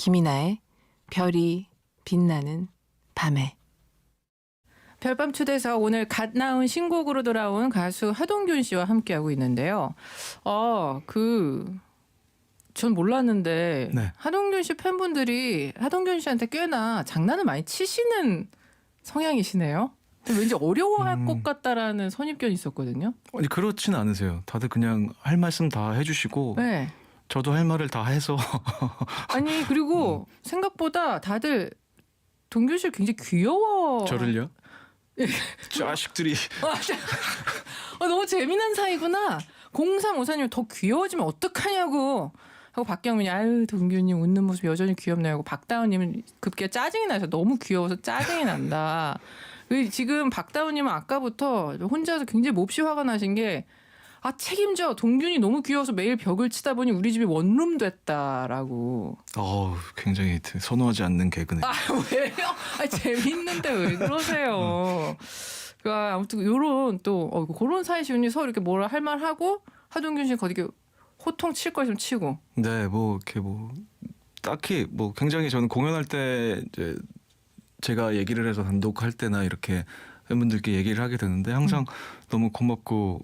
김이나의 별이 빛나는 밤에. 별밤 초대석 오늘 갓 나온 신곡으로 돌아온 가수 하동균 씨와 함께하고 있는데요. 전 몰랐는데 네. 하동균 씨 팬분들이 하동균 씨한테 꽤나 장난을 많이 치시는 성향이시네요. 왠지 어려워할 것 같다라는 선입견이 있었거든요. 아니 그렇진 않으세요. 다들 그냥 할 말씀 다 해주시고 네. 저도 할 말을 다 해서 아니 그리고 생각보다 다들 동균 씨를 굉장히 귀여워. 저를요? 자식들이 너무 재미난 사이구나. 0354님 더 귀여워지면 어떡하냐고 하고 박경민이 아유 동균님 웃는 모습 여전히 귀엽네요 하고 박다운님은 급기야 짜증이 나서 너무 귀여워서 짜증이 난다. 지금 박다운님은 아까부터 혼자서 굉장히 몹시 화가 나신 게 책임져 동균이 너무 귀여워서 매일 벽을 치다 보니 우리 집이 원룸 됐다라고. 굉장히 선호하지 않는 개그네. 왜요? 재밌는데 왜 그러세요? 그러니까 아무튼 요런 또 그런 사이시군요. 서로 이렇게 뭐라 할 말 하고 하동균 씨는 거기 호통 칠 거 좀 치고. 네, 이렇게 딱히 굉장히 저는 공연할 때 이제 제가 얘기를 해서 단독할 때나 이렇게 팬분들께 얘기를 하게 되는데 항상 너무 고맙고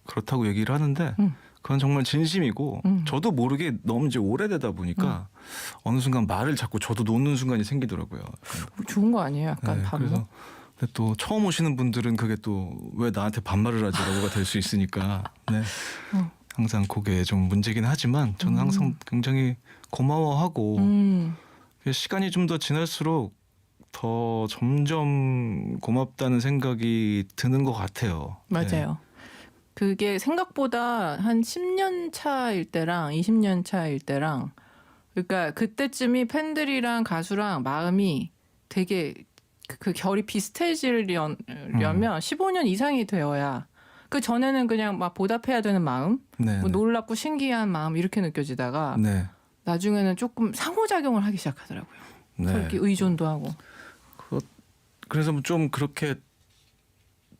그렇다고 얘기를 하는데 그건 정말 진심이고 저도 모르게 너무 이제 오래되다 보니까 어느 순간 말을 자꾸 저도 놓는 순간이 생기더라고요. 좋은 거 아니에요? 약간 네, 그래서 근데 또 처음 오시는 분들은 그게 또 왜 나한테 반말을 하지라고가 될 수 있으니까 네. 항상 그게 좀 문제긴 하지만 저는 항상 굉장히 고마워하고 시간이 좀 더 지날수록 더 점점 고맙다는 생각이 드는 것 같아요. 맞아요. 네. 그게 생각보다 한 10년 차일 때랑 20년 차일 때랑 그러니까 그때쯤이 팬들이랑 가수랑 마음이 되게 그 결이 비슷해지려면 15년 이상이 되어야 그 전에는 그냥 막 보답해야 되는 마음, 놀랍고 신기한 마음 이렇게 느껴지다가 나중에는 조금 상호작용을 하기 시작하더라고요. 이렇게 의존도 하고. 그래서 좀 그렇게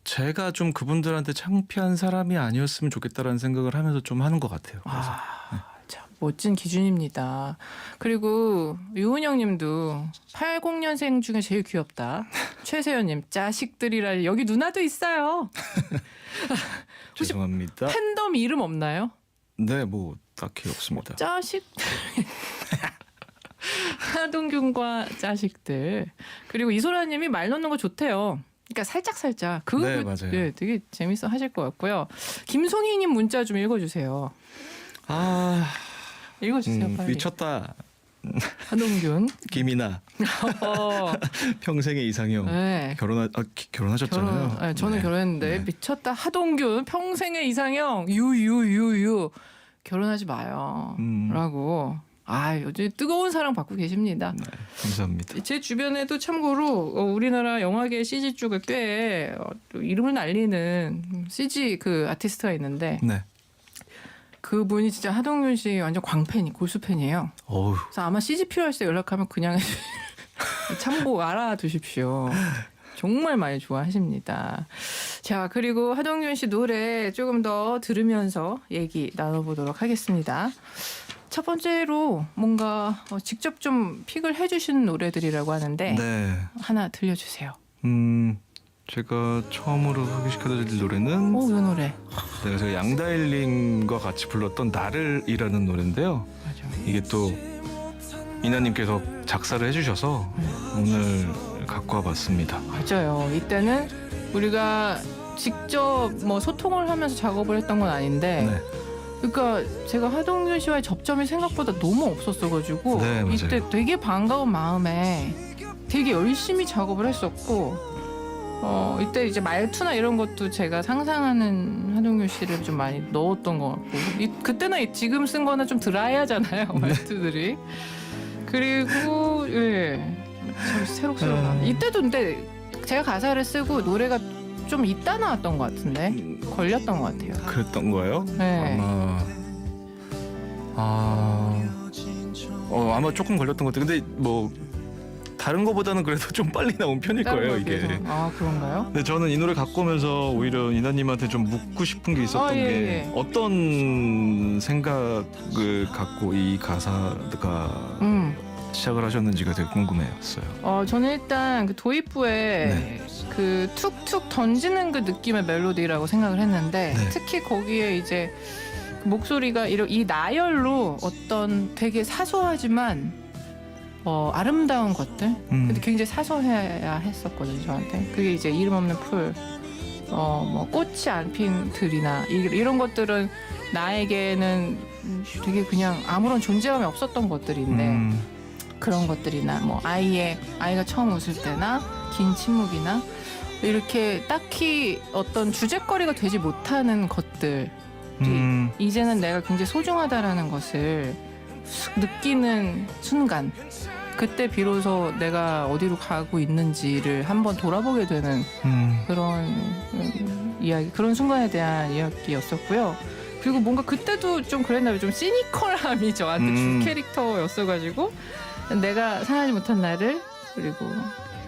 제가 좀 그분들한테 창피한 사람이 아니었으면 좋겠다라는 생각을 하면서 좀 하는 것 같아요. 그래서. 참 멋진 기준입니다. 그리고 유은영님도 80년생 중에 제일 귀엽다. 최세연님 자식들이라 여기 누나도 있어요. 죄송합니다. 팬덤 이름 없나요? 네, 딱히 없습니다. 자식. 하동균과 자식들. 그리고 이소라님이 말 넣는 거 좋대요. 그러니까 살짝. 네, 맞아요. 네, 되게 재밌어 하실 것 같고요. 김송희님 문자 좀 읽어주세요. 읽어주세요, 빨리. 미쳤다. 하동균. 김이나. 평생의 이상형. 네. 결혼하셨잖아요. 네, 저는 결혼했는데 미쳤다. 하동균 평생의 이상형. 유유유유. 결혼하지 마요. 라고. 요즘 뜨거운 사랑 받고 계십니다. 네, 감사합니다. 제 주변에도 참고로 우리나라 영화계 CG 쪽에 꽤 이름을 날리는 CG 그 아티스트가 있는데 그분이 진짜 하동균 씨 완전 골수 팬이에요. 그래서 아마 CG 필요할 때 연락하면 그냥 참고 알아두십시오. 정말 많이 좋아하십니다. 자, 그리고 하동균 씨 노래 조금 더 들으면서 얘기 나눠보도록 하겠습니다. 첫 번째로 뭔가 직접 좀 픽을 해주신 노래들이라고 하는데 하나 들려주세요. 제가 처음으로 소개시켜드릴 노래는 이 노래. 제가 양다일님과 같이 불렀던 나를이라는 노래인데요. 맞아요. 이게 또 이나님께서 작사를 해주셔서 오늘 갖고 와봤습니다. 맞아요. 이때는 우리가 직접 소통을 하면서 작업을 했던 건 아닌데 그러니까 제가 하동균 씨와의 접점이 생각보다 너무 없었어가지고 이때 되게 반가운 마음에 되게 열심히 작업을 했었고 이때 이제 말투나 이런 것도 제가 상상하는 하동균 씨를 좀 많이 넣었던 것 같고 그때는 지금 쓴 거는 좀 드라이하잖아요 말투들이. 그리고 참 새록새록 이때도 근데 제가 가사를 쓰고 노래가 좀 있다 나왔던 것 같은데 걸렸던 것 같아요. 그랬던 거예요? 네. 아마 조금 걸렸던 것 같아요. 근데 다른 거보다는 그래도 좀 빨리 나온 편일 거예요, 이게. 그런가요? 근데 저는 이 노래 갖고 오면서 오히려 이나님한테 좀 묻고 싶은 게 있었던 게 어떤 생각을 갖고 이 가사가 시작을 하셨는지가 되게 궁금했어요. 저는 일단 그 도입부에 그 툭툭 던지는 그 느낌의 멜로디라고 생각을 했는데 특히 거기에 이제 그 목소리가 이 나열로 어떤 되게 사소하지만 아름다운 것들 근데 굉장히 사소해야 했었거든요 저한테. 그게 이제 이름 없는 풀 뭐 꽃이 안 핀 들이나 이런 것들은 나에게는 되게 그냥 아무런 존재감이 없었던 것들인데 그런 것들이나 뭐 아이가 처음 웃을 때나 긴 침묵이나 이렇게 딱히 어떤 주제거리가 되지 못하는 것들 이제는 내가 굉장히 소중하다라는 것을 느끼는 순간 그때 비로소 내가 어디로 가고 있는지를 한번 돌아보게 되는 그런 이야기, 그런 순간에 대한 이야기였었고요. 그리고 뭔가 그때도 좀 그랬나 봐요. 좀 시니컬함이 저한테 주 캐릭터였어가지고 내가 상하지 못한 나를 그리고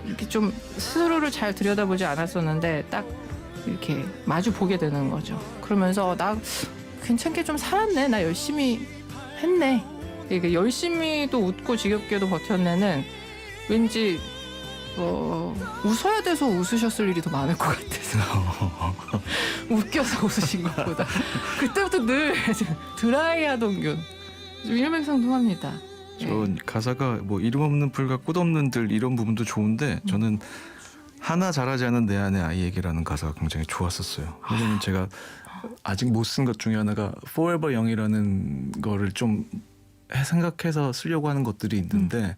이렇게 좀 스스로를 잘 들여다보지 않았었는데 딱 이렇게 마주 보게 되는 거죠. 그러면서 나 괜찮게 좀 살았네. 나 열심히 했네. 이게 열심히도 웃고 지겹게도 버텼네는 왠지 웃어야 돼서 웃으셨을 일이 더 많을 것 같아서 웃겨서 웃으신 것보다 그때부터 늘 드라이하던 균 좀 일맥상통합니다. 전 가사가 뭐 이름 없는 풀과 꽃 없는 들 이런 부분도 좋은데 저는 하나 자라지 않은 내 안의 아이에게라는 가사가 굉장히 좋았었어요. 왜냐면 제가 아직 못 쓴 것 중에 하나가 Forever Young이라는 거를 좀 생각해서 쓰려고 하는 것들이 있는데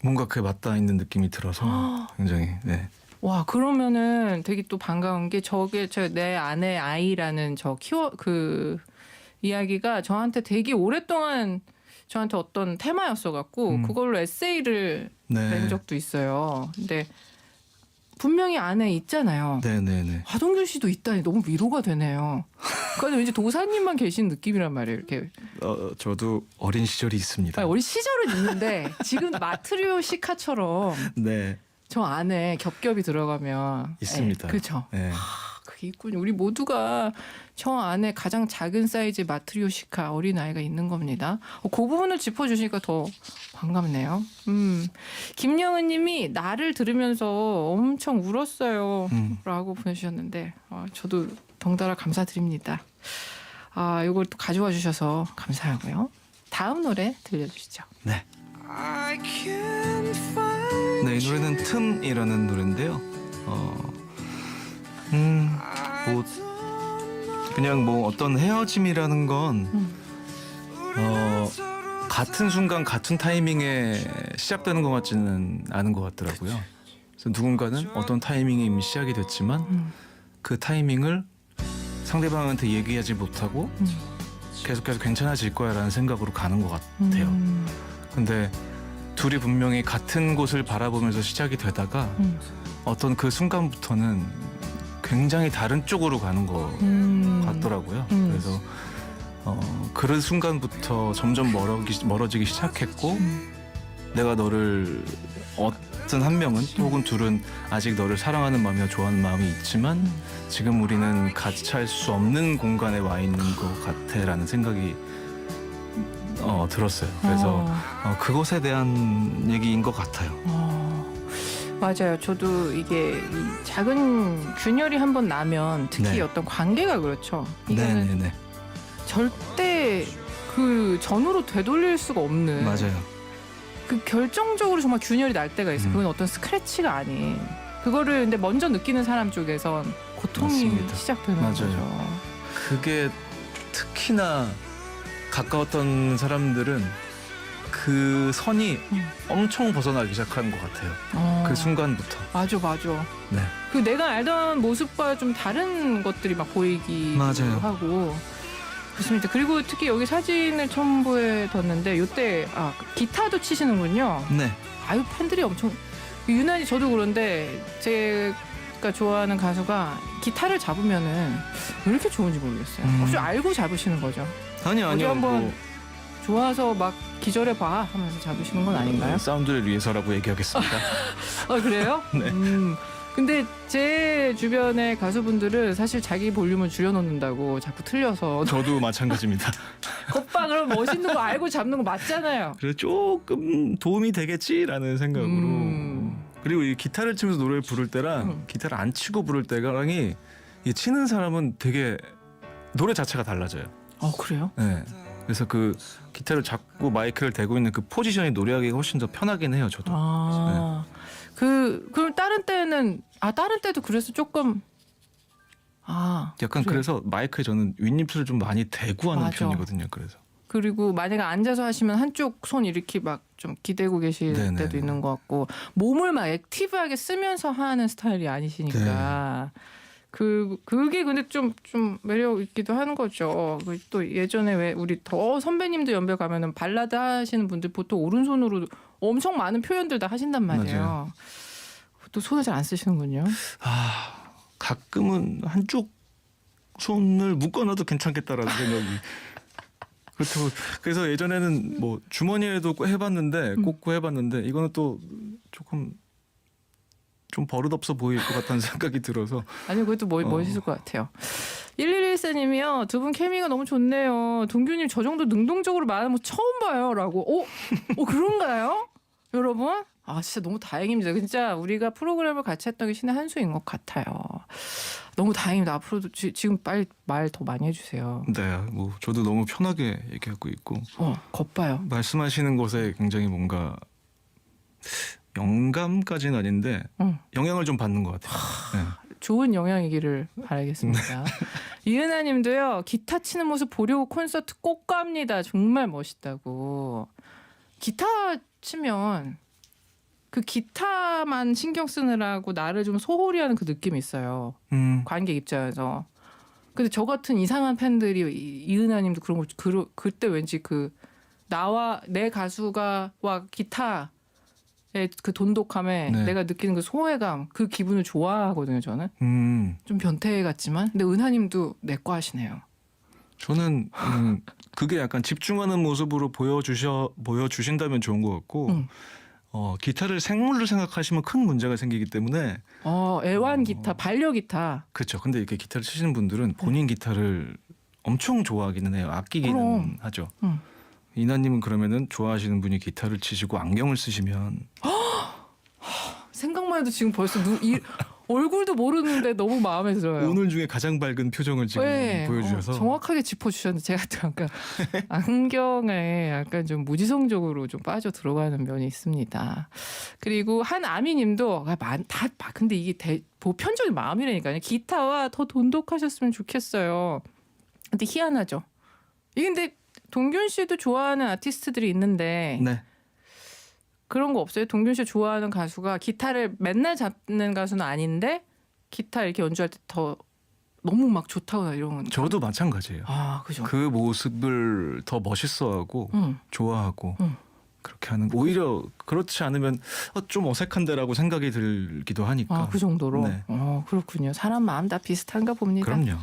뭔가 그에 맞닿아 있는 느낌이 들어서 굉장히 와 그러면은 되게 또 반가운 게 저게 내 안의 아이라는 저 그 이야기가 저한테 되게 오랫동안 저한테 어떤 테마였어갖고 그걸로 에세이를 낸 적도 있어요. 근데 분명히 안에 있잖아요. 네네네. 하동균 씨도 있다니 너무 위로가 되네요. 그런데 왠지 도사님만 계신 느낌이란 말이에요. 이렇게. 저도 어린 시절이 있습니다. 아니, 어린 시절은 있는데 지금 마트리오시카처럼 네. 저 안에 겹겹이 들어가면 있습니다. 그렇죠. 네. 그게 있군요. 우리 모두가 저 안에 가장 작은 사이즈의 마트리오시카 어린 아이가 있는 겁니다. 그 부분을 짚어주시니까 더 반갑네요. 김영은님이 나를 들으면서 엄청 울었어요. 라고 보내주셨는데 저도 덩달아 감사드립니다. 이걸 또 가져와 주셔서 감사하고요. 다음 노래 들려주시죠. 네. 이 노래는 틈이라는 노래인데요. 뭐 그냥 뭐 어떤 헤어짐이라는 건 같은 순간 같은 타이밍에 시작되는 것 같지는 않은 것 같더라고요. 그래서 누군가는 어떤 타이밍에 이미 시작이 됐지만 그 타이밍을 상대방한테 얘기하지 못하고 계속해서 괜찮아질 거야라는 생각으로 가는 것 같아요. 근데 둘이 분명히 같은 곳을 바라보면서 시작이 되다가 어떤 그 순간부터는 굉장히 다른 쪽으로 가는 것 같더라고요. 그래서 그런 순간부터 점점 멀어지기 시작했고 내가 너를 어떤 한 명은 혹은 둘은 아직 너를 사랑하는 마음이나 좋아하는 마음이 있지만 지금 우리는 같이 할 수 없는 공간에 와 있는 것 같아라는 생각이 들었어요. 그래서 그것에 대한 얘기인 것 같아요. 맞아요. 저도 이게 이 작은 균열이 한번 나면 특히 어떤 관계가 그렇죠. 이거는 절대 그 전으로 되돌릴 수가 없는. 맞아요. 그 결정적으로 정말 균열이 날 때가 있어요. 그건 어떤 스크래치가 아닌. 그거를 근데 먼저 느끼는 사람 쪽에선 고통이 맞습니다. 시작되는 거죠. 그게 특히나 가까웠던 사람들은 그 선이 엄청 벗어나기 시작하는 것 같아요. 그 순간부터. 맞아. 네. 그 내가 알던 모습과 좀 다른 것들이 막 보이기도 하고. 그렇습니다. 그리고 특히 여기 사진을 첨부해 뒀는데 이때 기타도 치시는군요. 네. 아유 팬들이 엄청 유난히 저도 그런데 제가 좋아하는 가수가 기타를 잡으면은 왜 이렇게 좋은지 모르겠어요. 혹시 알고 잡으시는 거죠? 아니요. 한번 좋아서 막 기절해봐 하면서 잡으시는 건 아닌가요? 사운드를 위해서라고 얘기하겠습니다. 그래요? 네. 근데 제 주변의 가수분들은 사실 자기 볼륨을 줄여놓는다고 자꾸 틀려서 저도 마찬가지입니다. 오빠 그럼 멋있는 거 알고 잡는 거 맞잖아요. 그래서 조금 도움이 되겠지라는 생각으로 그리고 이 기타를 치면서 노래를 부를 때랑 기타를 안 치고 부를 때랑이 이 치는 사람은 되게 노래 자체가 달라져요. 그래요? 네. 그래서 그 기타를 잡고 마이크를 대고 있는 그 포지션이 노래하기가 훨씬 더 편하긴 해요. 저도. 그럼 다른 때는 다른 때도 그래서 조금 약간 그래. 그래서 마이크에 저는 윗입술을 좀 많이 대고 하는 맞아. 편이거든요. 그래서. 그리고 만약에 앉아서 하시면 한쪽 손 이렇게 막 좀 기대고 계실 네네네. 때도 있는 것 같고 몸을 막 액티브하게 쓰면서 하는 스타일이 아니시니까 그게 근데 좀 매력 있기도 하는 거죠. 또 예전에 왜 우리 더 선배님들 연배 가면은 발라드 하시는 분들 보통 오른손으로 엄청 많은 표현들 다 하신단 말이에요. 맞아요. 또 손을 잘 안 쓰시는군요. 가끔은 한쪽 손을 묶어놔도 괜찮겠다라는 생각이. 그렇죠. 그래서 예전에는 뭐 주머니에도 해봤는데 꽂고 해봤는데 이거는 또 조금 좀 버릇없어 보일 것 같다는 생각이 들어서. 아니 그것도 멋있을 것 같아요. 1114님이요. 두 분 케미가 너무 좋네요. 동규님 저 정도 능동적으로 말하는 거 처음 봐요. 라고. 그런가요? 여러분? 진짜 너무 다행입니다. 진짜 우리가 프로그램을 같이 했던 게 신의 한 수인 것 같아요. 너무 다행입니다. 앞으로도 지금 빨리 말 더 많이 해주세요. 네, 뭐 저도 너무 편하게 얘기하고 있고. 겁봐요. 말씀하시는 것에 굉장히 뭔가 영감까지는 아닌데 영향을 좀 받는 것 같아요. 네. 좋은 영향이기를 바라겠습니다. 이은하님도요. 기타 치는 모습 보려고 콘서트 꼭 갑니다. 정말 멋있다고. 기타 치면 그 기타만 신경 쓰느라고 나를 좀 소홀히 하는 그 느낌이 있어요. 관객 입장에서. 근데 저 같은 이상한 팬들이 이은하님도 그런 걸 그때 왠지 그 나와 내 가수가 와 기타의 그 돈독함에 네. 내가 느끼는 그 소외감 그 기분을 좋아하거든요. 저는 좀 변태 같지만 근데 은하님도 내과 하시네요. 저는 그게 약간 집중하는 모습으로 보여주신다면 좋은 것 같고 기타를 생물로 생각하시면 큰 문제가 생기기 때문에 애완 기타, 반려 기타. 그렇죠. 근데 이렇게 기타를 치시는 분들은 본인 기타를 엄청 좋아하기는 해요. 아끼기는 그럼. 하죠. 이나님은 그러면은 좋아하시는 분이 기타를 치시고 안경을 쓰시면 생각만 해도 지금 벌써 얼굴도 모르는데 너무 마음에 들어요. 오늘 중에 가장 밝은 표정을 지금 보여주셔서 정확하게 짚어주셨는데 제가 또 약간 안경에 약간 좀 무지성적으로 좀 빠져 들어가는 면이 있습니다. 그리고 한아미님도 근데 이게 보편적인 마음이라니까요. 기타와 더 돈독하셨으면 좋겠어요. 근데 희한하죠. 이게 근데 동균 씨도 좋아하는 아티스트들이 있는데 네. 그런 거 없어요? 동균 씨 좋아하는 가수가 기타를 맨날 잡는 가수는 아닌데 기타 이렇게 연주할 때 더 너무 막 좋다거나 이런 건 저도 마찬가지예요. 그죠. 그 모습을 더 멋있어하고 좋아하고 그렇게 하는 오히려 그렇지 않으면 좀 어색한데라고 생각이 들기도 하니까. 그 정도로. 네. 그렇군요. 사람 마음 다 비슷한가 봅니다. 그럼요.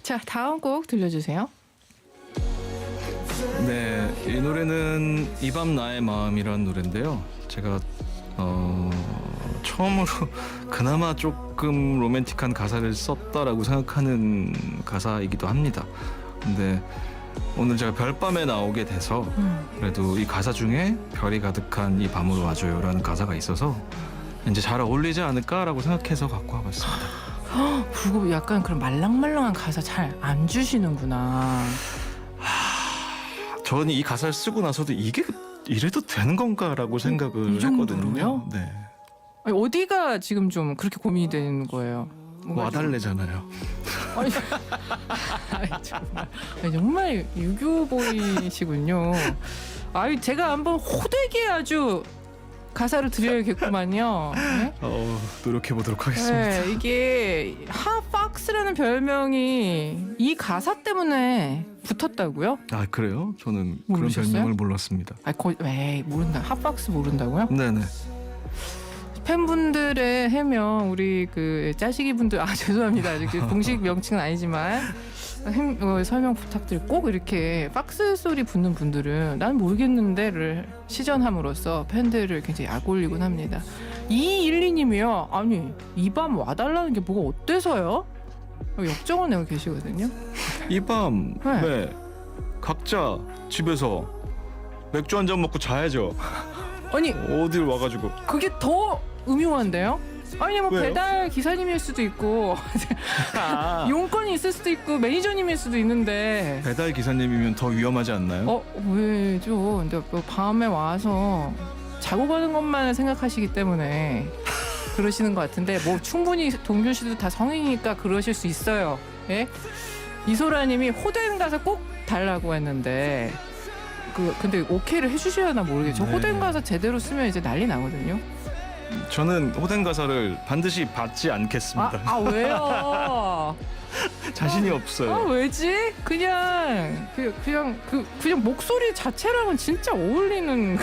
자, 다음 곡 들려주세요. 네, 이 노래는 이 밤 나의 마음이라는 노래인데요. 제가 처음으로 그나마 조금 로맨틱한 가사를 썼다라고 생각하는 가사이기도 합니다. 근데 오늘 제가 별밤에 나오게 돼서 그래도 이 가사 중에 별이 가득한 이 밤으로 와줘요라는 가사가 있어서 이제 잘 어울리지 않을까라고 생각해서 갖고 와봤습니다. 그리고 약간 그런 말랑말랑한 가사 잘 안 주시는구나. 저는 이 가사를 쓰고 나서도 이게 이래도 되는 건가라고 생각을 이 정도로요? 했거든요. 네. 아니, 어디가 지금 좀 그렇게 고민이 되는 거예요? 와달래잖아요. 정말 유교보이시군요. 제가 한번 호되게 아주 가사를 드려야겠구만요. 네? 노력해보도록 하겠습니다. 네, 이게 핫박스라는 별명이 이 가사 때문에 붙었다고요? 그래요? 저는 모르셨어요? 그런 별명을 몰랐습니다. 모른다. 핫박스 모른다고요? 네네. 팬분들의 해명 우리 그 짜식이 분들 죄송합니다. 이렇게 공식 명칭은 아니지만 설명 부탁드리고 꼭 이렇게 박스 소리 붙는 분들은 난 모르겠는데를 시전함으로써 팬들을 굉장히 약올리곤 합니다. 212님이요. 아니 이 밤 와달라는 게 뭐가 어때서요? 역정을 내고 계시거든요. 이 밤 네. 네. 각자 집에서 맥주 한 잔 먹고 자야죠. 아니 어딜 와가지고. 그게 더 음흉한데요? 아니 뭐 왜요? 배달 기사님일 수도 있고 아. 용건이 있을 수도 있고 매니저님일 수도 있는데 배달 기사님이면 더 위험하지 않나요? 왜죠? 근데 뭐 밤에 와서 자고 가는 것만 생각하시기 때문에 그러시는 것 같은데 뭐 충분히 동균 씨도 다 성인이니까 그러실 수 있어요. 예? 이소라님이 호된 가서 꼭 달라고 했는데 근데 오케이를 해주셔야나 모르겠죠. 네. 호된 가서 제대로 쓰면 이제 난리 나거든요. 저는 호된 가사를 반드시 받지 않겠습니다. 왜요? 자신이 없어요. 왜지? 그냥 목소리 자체랑은 진짜 어울리는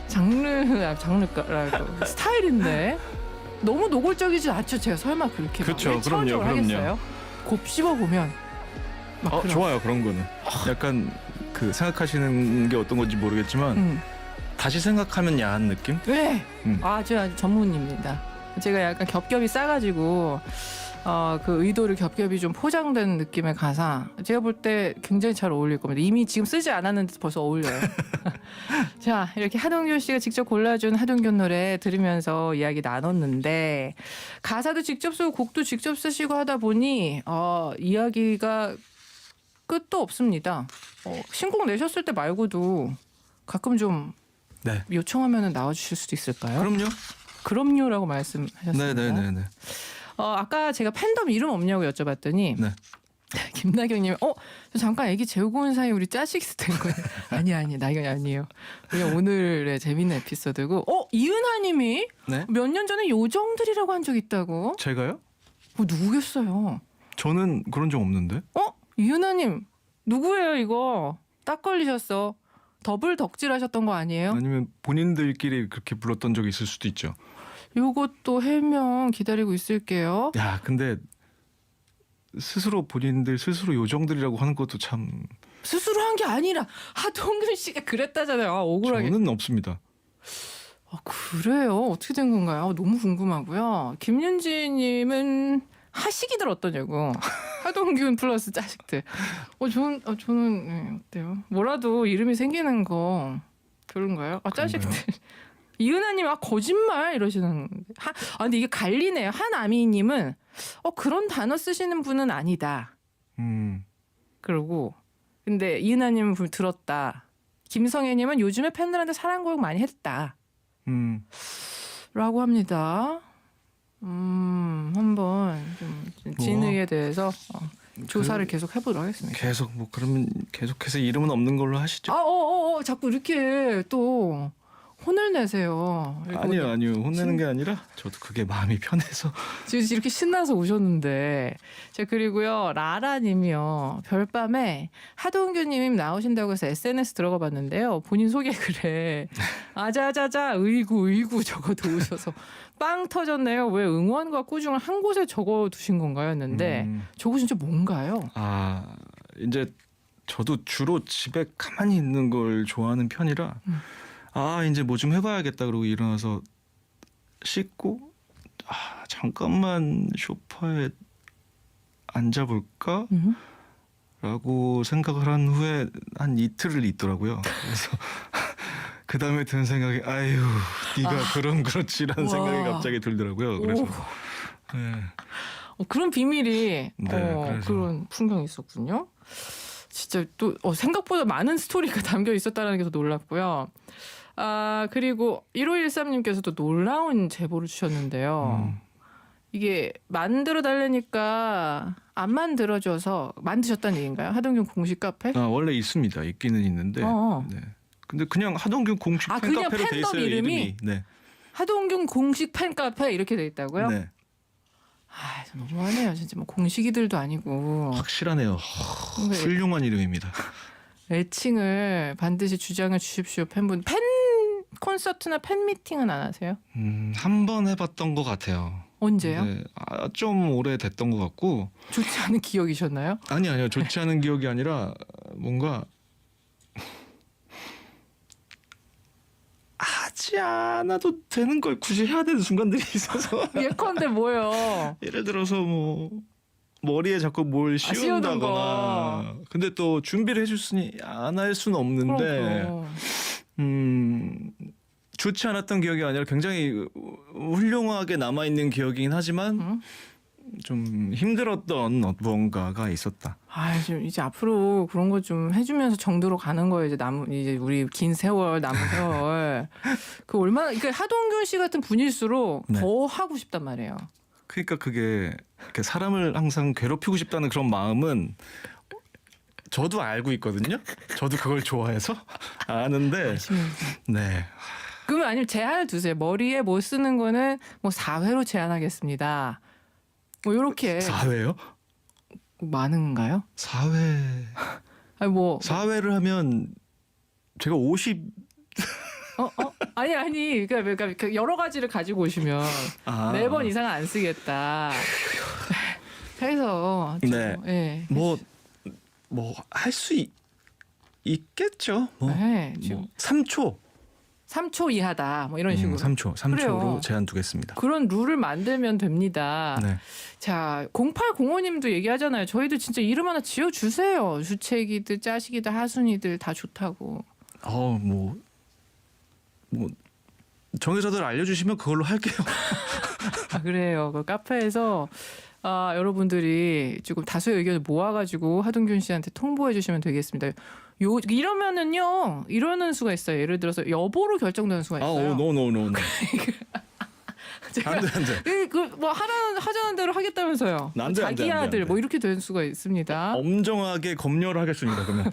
장르랄까 스타일인데 너무 노골적이지 않죠? 제가 설마 그렇게 그렇죠. 그럼요. 하겠어요? 곱씹어 보면 좋아요. 그런 거는 약간 그 생각하시는 게 어떤 건지 모르겠지만 다시 생각하면 야한 느낌? 네. 아주 전문입니다. 제가 약간 겹겹이 싸가지고 그 의도를 겹겹이 좀 포장된 느낌의 가사 제가 볼 때 굉장히 잘 어울릴 겁니다. 이미 지금 쓰지 않았는데 벌써 어울려요. 자, 이렇게 하동균 씨가 직접 골라준 하동균 노래 들으면서 이야기 나눴는데 가사도 직접 쓰고 곡도 직접 쓰시고 하다 보니 이야기가 끝도 없습니다. 신곡 내셨을 때 말고도 가끔 좀 네. 요청하면 나와주실 수도 있을까요? 그럼요라고 말씀하셨습니다. 네네네네. 아까 제가 팬덤 이름 없냐고 여쭤봤더니 네. 김나경님이 저 잠깐 애기 재우고 온 사이 우리 짜식스 된 거예요. 아니 나경이 아니에요. 그냥 오늘의 재밌는 에피소드고 이은하님이 네? 몇 년 전에 요정들이라고 한 적 있다고? 제가요? 누구겠어요? 저는 그런 적 없는데. 이은하님 누구예요 이거? 딱 걸리셨어. 더블 덕질하셨던 거 아니에요? 아니면 본인들끼리 그렇게 불렀던 적이 있을 수도 있죠. 요것도 해명 기다리고 있을게요. 야, 근데 본인들 스스로 요정들이라고 하는 것도 참 스스로 한 게 아니라 하동균 씨가 그랬다잖아요. 억울하게. 저는 없습니다. 그래요? 어떻게 된 건가요? 너무 궁금하고요. 김윤지님은 하식이 들었더냐고. 하동균 플러스 짜식들. 저는 네, 어때요? 뭐라도 이름이 생기는 거 별론가요? 짜식들. 이은하님 거짓말 이러시는데. 근데 이게 갈리네요. 한아미님은 그런 단어 쓰시는 분은 아니다. 그러고 근데 이은하님은 들었다. 김성애님은 요즘에 팬들한테 사랑 고백 많이 했다. 라고 합니다. 한번 좀 진의에 대해서 조사를 계속 해보도록 하겠습니다. 그러면 계속해서 이름은 없는 걸로 하시죠. 자꾸 이렇게 또 혼을 내세요. 아니요. 혼내는 게 아니라 저도 그게 마음이 편해서. 지금 이렇게 신나서 오셨는데. 자, 그리고요. 라라님이요. 별밤에 하동규님이 나오신다고 해서 SNS 들어가 봤는데요. 본인 소개 글에 아자자자 의구 적어도 오셔서 빵 터졌네요. 왜 응원과 꾸중을 한 곳에 적어두신 건가요? 했는데 저거 진짜 뭔가요? 이제 저도 주로 집에 가만히 있는 걸 좋아하는 편이라 이제 뭐 좀 해봐야겠다 그러고 일어나서 씻고 잠깐만 소파에 앉아볼까? 라고 생각을 한 후에 한 이틀을 있더라고요. 그래서 그 다음에 드는 생각이 네가 그럼 그렇지라는 생각이 갑자기 들더라고요. 그래서 네. 그런 비밀이 그래서. 그런 풍경이 있었군요. 진짜 또 생각보다 많은 스토리가 담겨 있었다는 게 더 놀랍고요. 그리고 1513님께서도 놀라운 제보를 주셨는데요. 이게 만들어 달라니까 안 만들어져서 만드셨다는 얘기인가요? 하동균 공식 카페? 원래 있습니다. 있기는 있는데. 네. 근데 그냥 하동균 공식 팬카페로 돼 있어요. 이름이. 네. 하동균 공식 팬카페 이렇게 돼 있다고요? 네. 너무하네요. 진짜 뭐 공식이들도 아니고. 확실하네요. 훌륭한 이름입니다. 애칭을 반드시 주장해 주십시오. 팬분. 팬 콘서트나 팬 미팅은 안 하세요? 한 번 해봤던 것 같아요. 언제요? 네, 좀 오래 됐던 것 같고. 좋지 않은 기억이셨나요? 아니요. 좋지 않은 기억이 아니라 뭔가 하지 않아도 되는 걸 굳이 해야 되는 순간들이 있어서. 예컨대 뭐요? 예를 들어서 뭐 머리에 자꾸 뭘 씌우는 씌운다거나. 거. 근데 또 준비를 해줬으니 안 할 수는 없는데. 좋지 않았던 기억이 아니라 굉장히 훌륭하게 남아 있는 기억이긴 하지만 좀 힘들었던 무언가가 있었다. 좀 이제 앞으로 그런 거 좀 해주면서 정도로 가는 거예요. 이제 우리 긴 세월 남은 세월. 그 얼마나 그러니까 하동균 씨 같은 분일수록 네. 더 하고 싶단 말이에요. 그러니까 그게 이렇게 사람을 항상 괴롭히고 싶다는 그런 마음은 저도 알고 있거든요. 저도 그걸 좋아해서 아는데. 네. 그러면 아니면 제한을 두세요. 머리에 못 쓰는 거는 뭐 4회로 제한하겠습니다. 뭐 이렇게 4회요? 많은가요? 4회. 아니 뭐 4회를 하면 제가 50. 아니 그러니까 여러 가지를 가지고 오시면 매번 이상은 안 쓰겠다. 해서 네. 네. 뭐 할 수 있겠죠. 뭐, 네, 지금 뭐 3초. 3초 이하다. 뭐 이런 식으로. 3초로 그래요. 제한 두겠습니다. 그런 룰을 만들면 됩니다. 네. 자, 0805님도 얘기하잖아요. 저희도 진짜 이름 하나 지어주세요. 주책이들, 짜식이들, 하순이들 다 좋다고. 뭐 정의사들 알려주시면 그걸로 할게요. 그래요. 그 카페에서 여러분들이 조금 다수의 의견을 모아가지고 하동균 씨한테 통보해 주시면 되겠습니다. 이러면은요, 이러는 수가 있어요. 예를 들어서 여보로 결정되는 수가 있어요. 노. 안 돼. 뭐 하자는 대로 하겠다면서요. 안 돼, 자기 안 돼. 아들 뭐 이렇게 될 수가 있습니다. 엄정하게 검열을 하겠습니다. 그러면.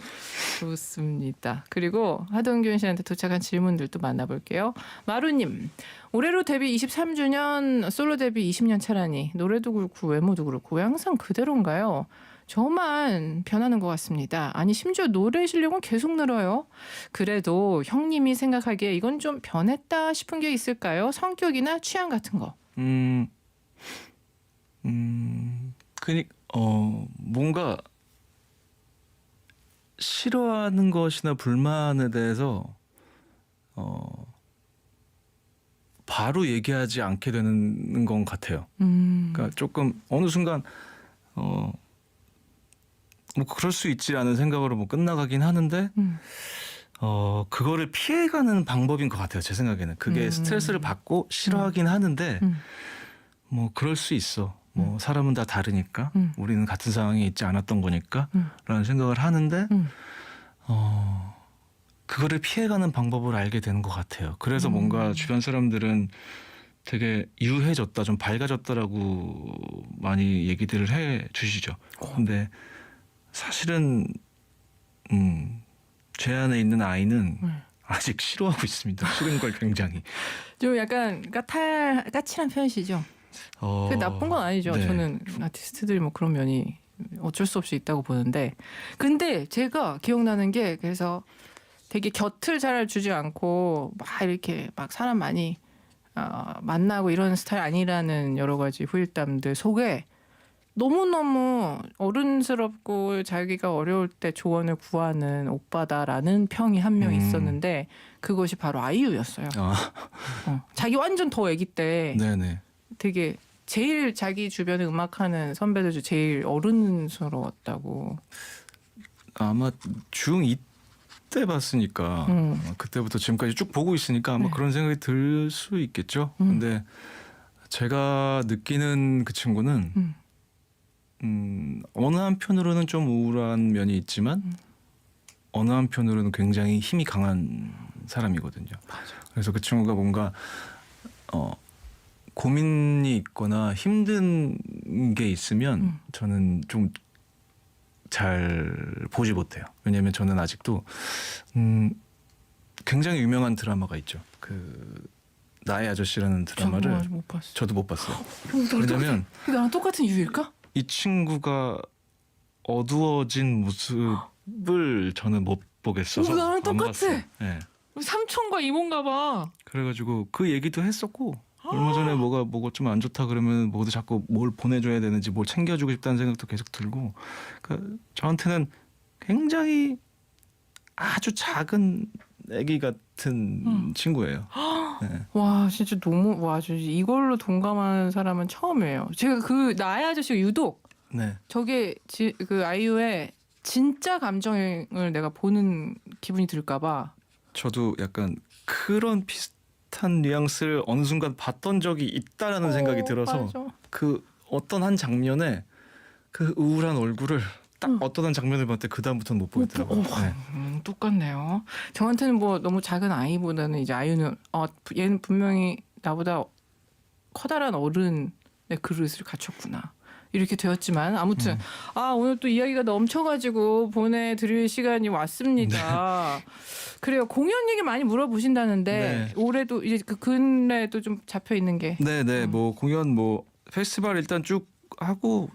좋습니다. 그리고 하동균 씨한테 도착한 질문들도 만나볼게요. 마루님, 올해로 데뷔 23주년, 솔로 데뷔 20년 차라니 노래도 그렇고 외모도 그렇고 왜 항상 그대로인가요? 저만 변하는 것 같습니다. 아니 심지어 노래 실력은 계속 늘어요. 그래도 형님이 생각하기에 이건 좀 변했다 싶은 게 있을까요? 성격이나 취향 같은 거. 뭔가 싫어하는 것이나 불만에 대해서 바로 얘기하지 않게 되는 것 같아요. 그러니까 조금 어느 순간 뭐 그럴 수 있지라는 생각으로 뭐 끝나가긴 하는데 그거를 피해가는 방법인 것 같아요. 제 생각에는 그게 스트레스를 받고 싫어하긴 하는데 뭐 그럴 수 있어. 뭐 사람은 다 다르니까 우리는 같은 상황에 있지 않았던 거니까라는 생각을 하는데 그거를 피해가는 방법을 알게 되는 것 같아요. 그래서 뭔가 주변 사람들은 되게 유해졌다, 좀 밝아졌다라고 많이 얘기들을 해 주시죠. 근데 사실은 제 안에 있는 아이는 아직 싫어하고 있습니다. 싫은 걸 굉장히. 좀 약간 까칠한 편이시죠? 그게 나쁜 건 아니죠. 네. 저는 아티스트들이 뭐 그런 면이 어쩔 수 없이 있다고 보는데, 근데 제가 기억나는 게 그래서 되게 곁을 잘 주지 않고 막 이렇게 막 사람 많이 만나고 이런 스타일 아니라는 여러 가지 후일담들 속에 너무너무 어른스럽고 자기가 어려울 때 조언을 구하는 오빠다라는 평이 한 명 있었는데 그것이 바로 아이유였어요. 자기 완전 더 애기 때 네네. 되게 제일 자기 주변에 음악하는 선배들 중 제일 어른스러웠다고. 아마 중2 때 봤으니까 그때부터 지금까지 쭉 보고 있으니까 아마 그런 생각이 들 수 있겠죠. 근데 제가 느끼는 그 친구는 어느 한편으로는 좀 우울한 면이 있지만 어느 한편으로는 굉장히 힘이 강한 사람이거든요. 맞아. 그래서 그 친구가 뭔가 고민이 있거나 힘든 게 있으면 저는 좀 잘 보지 못해요. 왜냐하면 저는 아직도 굉장히 유명한 드라마가 있죠. 그 나의 아저씨라는 드라마를 아직 못 봤어. 저도 못 봤어요. 왜냐면 나랑 똑같은 이유일까? 이 친구가 어두워진 모습을 저는 못 보겠어서 나랑 안 똑같아. 봤어요. 네. 삼촌과 이모인가 봐. 그래가지고 그 얘기도 했었고 얼마 전에 뭐가 좀 안 좋다 그러면 모두 자꾸 뭘 보내줘야 되는지 뭘 챙겨주고 싶다는 생각도 계속 들고 그러니까 저한테는 굉장히 아주 작은 아기 같은 친구예요. 네. 와 진짜 너무 와 진짜 이걸로 동감하는 사람은 처음이에요. 제가 그 나의 아저씨가 유독 네. 저게 그 아이유의 진짜 감정을 내가 보는 기분이 들까봐. 저도 약간 그런 비슷한 뉘앙스를 어느 순간 봤던 적이 있다라는 생각이 들어서 맞아. 그 어떤 한 장면에 그 우울한 얼굴을 딱 어떤 한 장면을 봤을 때 그 다음부터는 못 보겠더라고요. 네. 똑같네요. 저한테는 뭐 너무 작은 아이보다는 이제 아이유는 얘는 분명히 나보다 커다란 어른의 그릇을 갖췄구나. 이렇게 되었지만 아무튼 오늘 또 이야기가 넘쳐가지고 보내드릴 시간이 왔습니다. 네. 그래요. 공연 얘기 많이 물어보신다는데 네. 올해도 이제 그 근래에도 좀 잡혀 있는 게. 네네 뭐 공연 뭐 페스티벌 일단 쭉 하고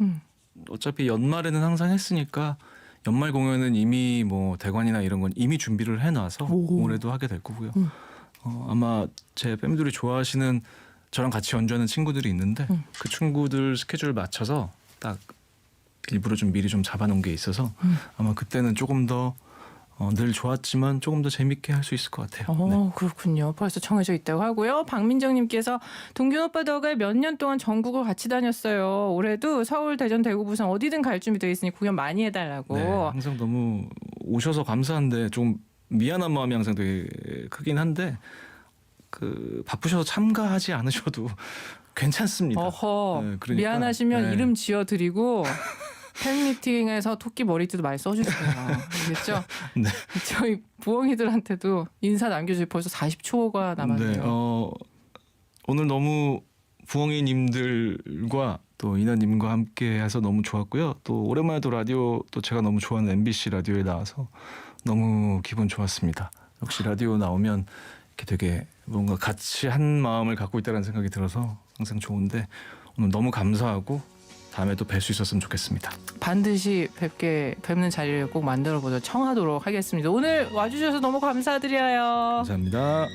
어차피 연말에는 항상 했으니까 연말 공연은 이미 뭐 대관이나 이런 건 이미 준비를 해놔서 올해도 하게 될 거고요. 아마 제 팬들이 좋아하시는 저랑 같이 연주하는 친구들이 있는데 그 친구들 스케줄 맞춰서 딱 일부러 좀 미리 좀 잡아놓은 게 있어서 아마 그때는 조금 더 늘 좋았지만 조금 더 재밌게 할 수 있을 것 같아요. 네. 그렇군요. 벌써 정해져 있다고 하고요. 박민정님께서 동균 오빠 덕에 몇 년 동안 전국을 같이 다녔어요. 올해도 서울, 대전, 대구, 부산 어디든 갈 준비 되어 있으니 공연 많이 해달라고. 네, 항상 너무 오셔서 감사한데 좀 미안한 마음이 항상 되게 크긴 한데 그 바쁘셔서 참가하지 않으셔도 괜찮습니다. 어허, 그러니까, 미안하시면 네. 이름 지어드리고 팬미팅에서 토끼 머리띠도 많이 써주세요. 알겠죠? 네. 저희 부엉이들한테도 인사 남겨주세요. 벌써 40초가 남았네요. 네, 오늘 너무 부엉이님들과 또 이나님과 함께해서 너무 좋았고요. 또 오랜만에 또 라디오 또 제가 너무 좋아하는 MBC 라디오에 나와서 너무 기분 좋았습니다. 역시 라디오 나오면 이렇게 되게 뭔가 같이 한 마음을 갖고 있다는 생각이 들어서 항상 좋은데 오늘 너무 감사하고 다음에 또 뵐 수 있었으면 좋겠습니다. 반드시 뵙는 자리를 꼭 만들어보자 청하도록 하겠습니다. 오늘 와주셔서 너무 감사드려요. 감사합니다.